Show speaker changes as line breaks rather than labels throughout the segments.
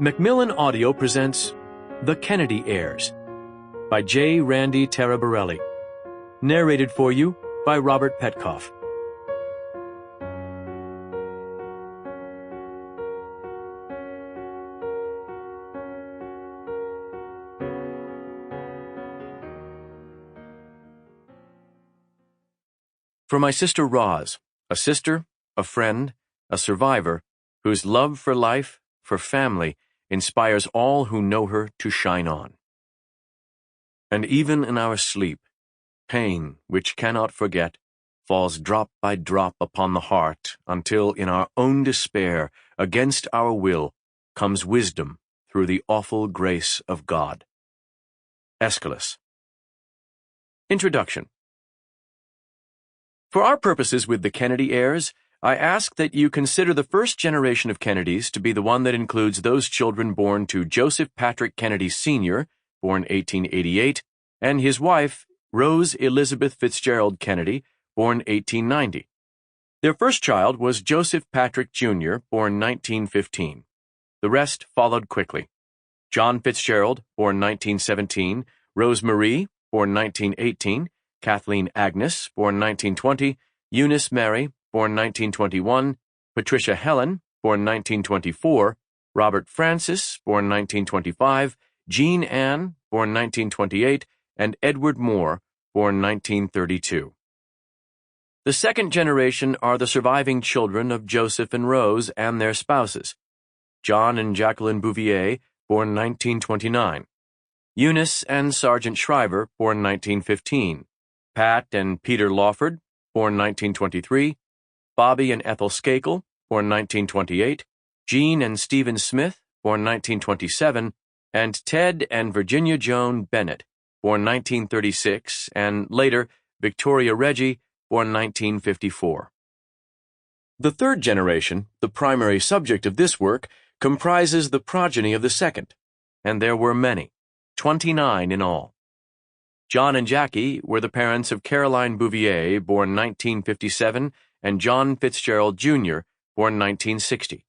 Macmillan Audio presents The Kennedy Heirs by J. Randy Taraborrelli. Narrated for you by Robert Petkoff. For my sister Roz, a sister, a friend, a survivor, whose love for life, for family, inspires all who know her to shine on. And even in our sleep, pain, which cannot forget, falls drop by drop upon the heart, until in our own despair, against our will, comes wisdom through the awful grace of God. Aeschylus. Introduction. For our purposes with the Kennedy Heirs, I ask that you consider the first generation of Kennedys to be the one that includes those children born to Joseph Patrick Kennedy Sr., born 1888, and his wife, Rose Elizabeth Fitzgerald Kennedy, born 1890. Their first child was Joseph Patrick Jr., born 1915. The rest followed quickly. John Fitzgerald, born 1917, Rose Marie, born 1918, Kathleen Agnes, born 1920, Eunice Mary, born 1921, Patricia Helen, born 1924, Robert Francis, born 1925, Jean Ann, born 1928, and Edward Moore, born 1932. The second generation are the surviving children of Joseph and Rose and their spouses. John and Jacqueline Bouvier, born 1929. Eunice and Sergeant Shriver, born 1915. Pat and Peter Lawford, born 1923. Bobby and Ethel Skakel, born 1928, Jean and Stephen Smith, born 1927, and Ted and Virginia Joan Bennett, born 1936, and later Victoria Reggie, born 1954. The third generation, the primary subject of this work, comprises the progeny of the second, and there were many, 29 in all. John and Jackie were the parents of Caroline Bouvier, born 1957, and John Fitzgerald Jr., born 1960.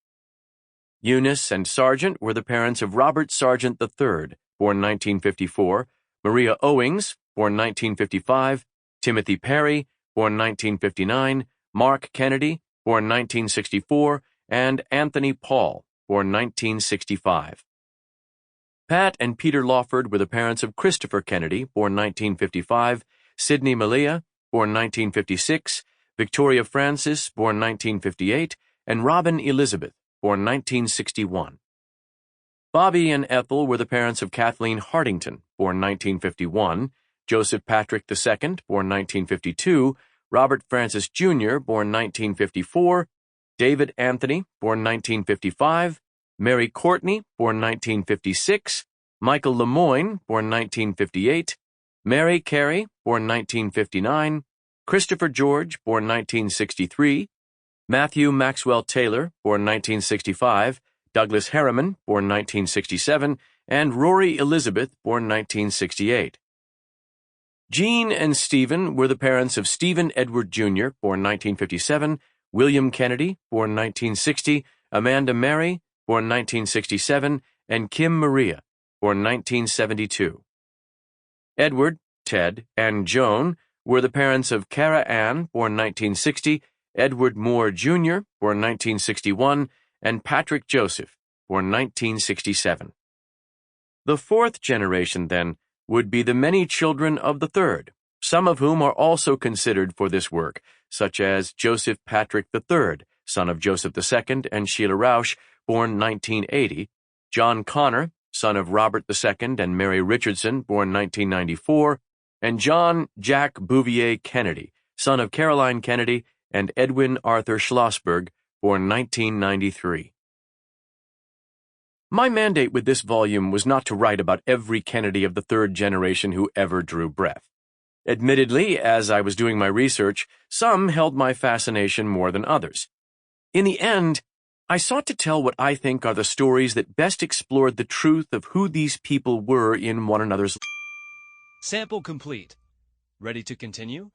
Eunice and Sargent were the parents of Robert Sargent III, born 1954, Maria Owings, born 1955, Timothy Perry, born 1959, Mark Kennedy, born 1964, and Anthony Paul, born 1965. Pat and Peter Lawford were the parents of Christopher Kennedy, born 1955, Sidney Malia, born 1956, Victoria Francis, born 1958, and Robin Elizabeth, born 1961. Bobby and Ethel were the parents of Kathleen Hartington, born 1951, Joseph Patrick II, born 1952, Robert Francis Jr., born 1954, David Anthony, born 1955, Mary Courtney, born 1956, Michael Lemoyne, born 1958, Mary Carey, born 1959, Christopher George, born 1963, Matthew Maxwell Taylor, born 1965, Douglas Harriman, born 1967, and Rory Elizabeth, born 1968. Jean and Stephen were the parents of Stephen Edward Jr., born 1957, William Kennedy, born 1960, Amanda Mary, born 1967, and Kim Maria, born 1972. Edward, Ted, and Joan were the parents of Cara Ann, born 1960, Edward Moore Jr., born 1961, and Patrick Joseph, born 1967. The fourth generation, then, would be the many children of the third, some of whom are also considered for this work, such as Joseph Patrick III, son of Joseph II and Sheila Rausch, born 1980, John Connor, son of Robert II and Mary Richardson, born 1994, and John Jack Bouvier Kennedy, son of Caroline Kennedy and Edwin Arthur Schlossberg, born 1993. My mandate with this volume was not to write about every Kennedy of the third generation who ever drew breath. Admittedly, as I was doing my research, some held my fascination more than others. In the end, I sought to tell what I think are the stories that best explored the truth of who these people were in one another's lives.
Sample complete. Ready to continue?